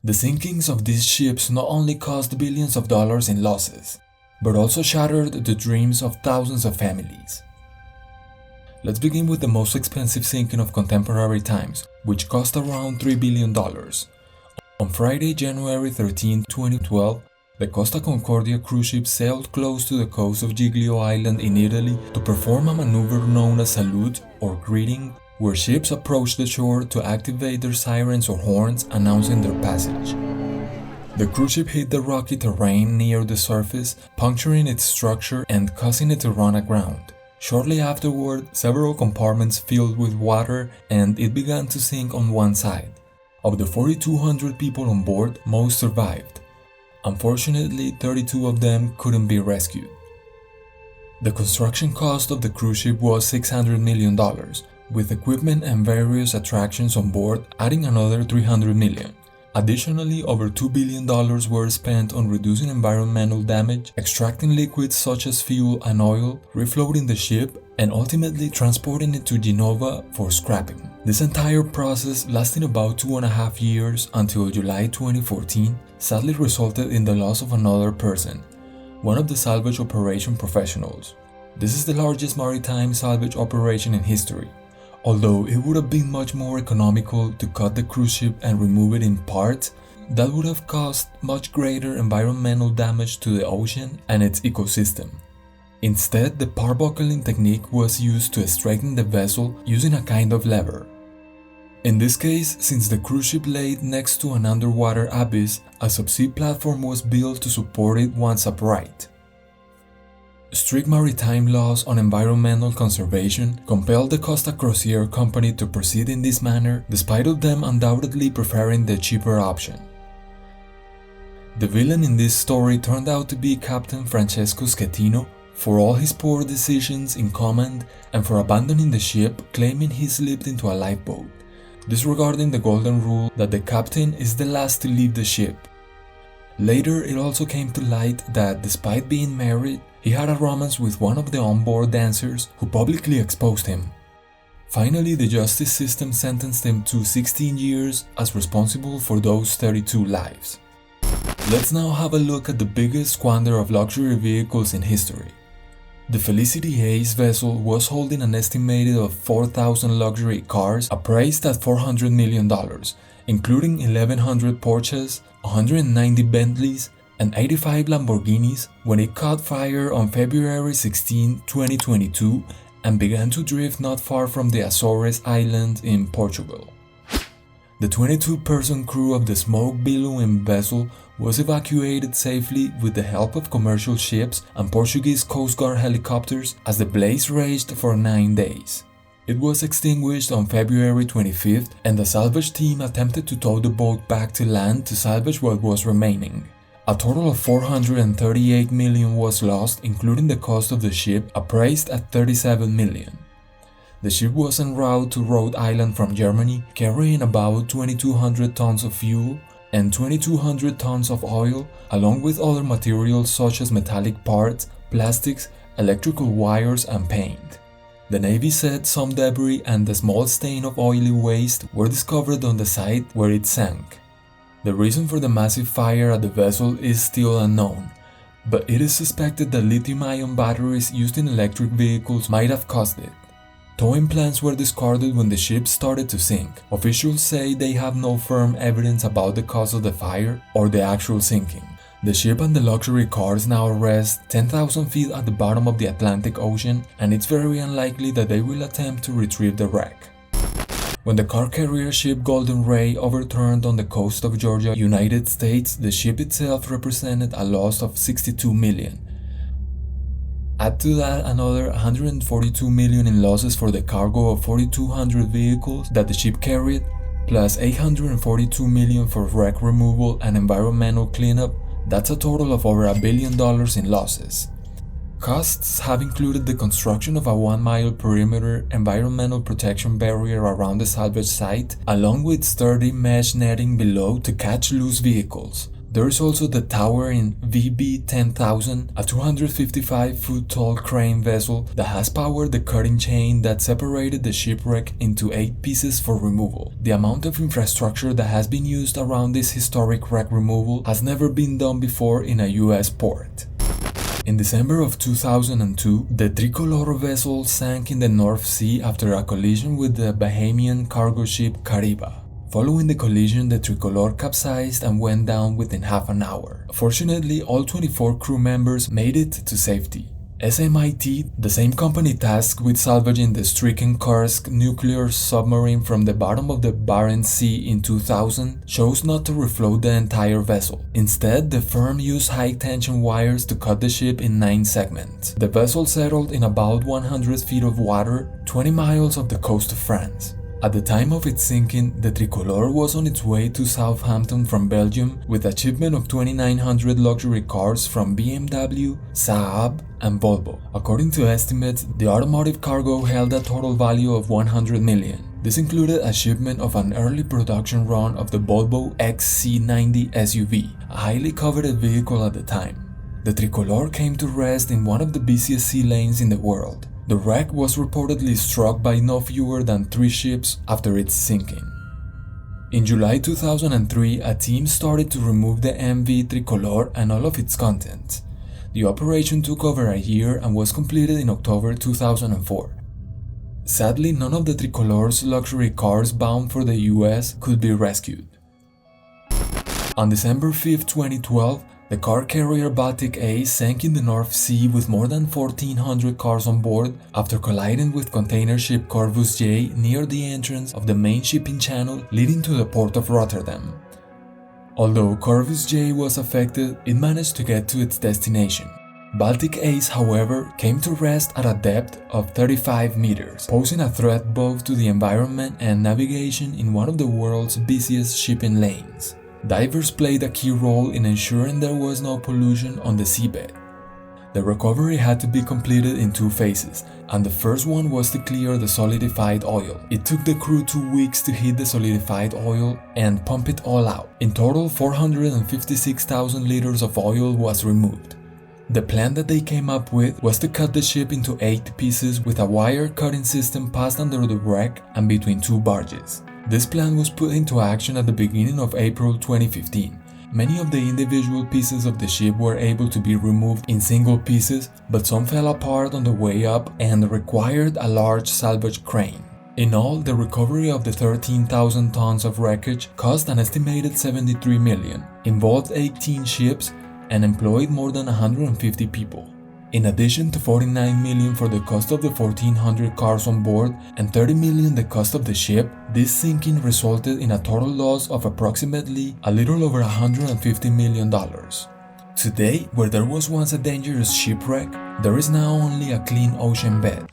The sinkings of these ships not only caused billions of dollars in losses, but also shattered the dreams of thousands of families. Let's begin with the most expensive sinking of contemporary times, which cost around $3 billion. On Friday, January 13, 2012, the Costa Concordia cruise ship sailed close to the coast of Giglio Island in Italy to perform a maneuver known as salute or greeting, where ships approach the shore to activate their sirens or horns announcing their passage. The cruise ship hit the rocky terrain near the surface, puncturing its structure and causing it to run aground. Shortly afterward, several compartments filled with water and it began to sink on one side. Of the 4,200 people on board, most survived. Unfortunately, 32 of them couldn't be rescued. The construction cost of the cruise ship was $600 million, with equipment and various attractions on board adding another $300 million. Additionally, over $2 billion were spent on reducing environmental damage, extracting liquids such as fuel and oil, refloating the ship, and ultimately transporting it to Genova for scrapping. This entire process, lasting about 2.5 years until July 2014, sadly resulted in the loss of another person, one of the salvage operation professionals. This is the largest maritime salvage operation in history. Although it would have been much more economical to cut the cruise ship and remove it in parts, that would have caused much greater environmental damage to the ocean and its ecosystem. Instead, the parbuckling technique was used to straighten the vessel using a kind of lever. In this case, since the cruise ship laid next to an underwater abyss, a subsea platform was built to support it once upright. Strict maritime laws on environmental conservation compelled the Costa Crociere company to proceed in this manner, despite of them undoubtedly preferring the cheaper option. The villain in this story turned out to be Captain Francesco Schettino for all his poor decisions in command and for abandoning the ship, claiming he slipped into a lifeboat, disregarding the golden rule that the captain is the last to leave the ship. Later, it also came to light that despite being married, he had a romance with one of the onboard dancers who publicly exposed him. Finally, the justice system sentenced him to 16 years as responsible for those 32 lives. Let's now have a look at the biggest squander of luxury vehicles in history. The Felicity Ace vessel was holding an estimated of 4,000 luxury cars appraised at $400 million, including 1,100 Porsches, 190 Bentleys, and 85 Lamborghinis when it caught fire on February 16, 2022 and began to drift not far from the Azores Islands in Portugal. The 22-person crew of the smoke-billowing vessel was evacuated safely with the help of commercial ships and Portuguese Coast Guard helicopters as the blaze raged for 9 days. It was extinguished on February 25th and the salvage team attempted to tow the boat back to land to salvage what was remaining. A total of $438 million was lost, including the cost of the ship, appraised at $37 million. The ship was en route to Rhode Island from Germany, carrying about 2,200 tons of fuel and 2,200 tons of oil, along with other materials such as metallic parts, plastics, electrical wires, and paint. The Navy said some debris and a small stain of oily waste were discovered on the site where it sank. The reason for the massive fire at the vessel is still unknown, but it is suspected that lithium-ion batteries used in electric vehicles might have caused it. Towing plans were discarded when the ship started to sink. Officials say they have no firm evidence about the cause of the fire or the actual sinking. The ship and the luxury cars now rest 10,000 feet at the bottom of the Atlantic Ocean, and it's very unlikely that they will attempt to retrieve the wreck. When the car carrier ship Golden Ray overturned on the coast of Georgia, United States, the ship itself represented a loss of $62 million. Add to that another $142 million in losses for the cargo of 4,200 vehicles that the ship carried, plus $842 million for wreck removal and environmental cleanup. That's a total of over $1 billion in losses. Costs have included the construction of a 1-mile perimeter environmental protection barrier around the salvage site, along with sturdy mesh netting below to catch loose vehicles, There is also the tower in VB-10,000, a 255-foot-tall crane vessel that has powered the cutting chain that separated the shipwreck into 8 pieces for removal. The amount of infrastructure that has been used around this historic wreck removal has never been done before in a US port. In December of 2002, the Tricolore vessel sank in the North Sea after a collision with the Bahamian cargo ship Kariba. Following the collision, the Tricolore capsized and went down within half an hour. Fortunately, all 24 crew members made it to safety. SMIT, the same company tasked with salvaging the stricken Kursk nuclear submarine from the bottom of the Barents Sea in 2000, chose not to refloat the entire vessel. Instead, the firm used high-tension wires to cut the ship in 9 segments. The vessel settled in about 100 feet of water, 20 miles off the coast of France. At the time of its sinking, the Tricolore was on its way to Southampton from Belgium with a shipment of 2,900 luxury cars from BMW, Saab, and Volvo. According to estimates, the automotive cargo held a total value of 100 million. This included a shipment of an early production run of the Volvo XC90 SUV, a highly coveted vehicle at the time. The Tricolore came to rest in one of the busiest sea lanes in the world. The wreck was reportedly struck by no fewer than 3 ships after its sinking. In July 2003, a team started to remove the MV Tricolore and all of its contents. The operation took over a year and was completed in October 2004. Sadly, none of the Tricolore's luxury cars bound for the US could be rescued. On December 5, 2012, the car carrier Baltic Ace sank in the North Sea with more than 1,400 cars on board after colliding with container ship Corvus J near the entrance of the main shipping channel leading to the port of Rotterdam. Although Corvus J was affected, it managed to get to its destination. Baltic Ace, however, came to rest at a depth of 35 meters, posing a threat both to the environment and navigation in one of the world's busiest shipping lanes. Divers played a key role in ensuring there was no pollution on the seabed. The recovery had to be completed in 2 phases, and the first one was to clear the solidified oil. It took the crew 2 weeks to heat the solidified oil and pump it all out. In total, 456,000 liters of oil was removed. The plan that they came up with was to cut the ship into 8 pieces with a wire cutting system passed under the wreck and between 2 barges. This plan was put into action at the beginning of April 2015. Many of the individual pieces of the ship were able to be removed in single pieces, but some fell apart on the way up and required a large salvage crane. In all, the recovery of the 13,000 tons of wreckage cost an estimated 73 million, involved 18 ships, and employed more than 150 people. In addition to 49 million for the cost of the 1,400 cars on board and 30 million the cost of the ship, this sinking resulted in a total loss of approximately a little over $150 million. Today, where there was once a dangerous shipwreck, there is now only a clean ocean bed.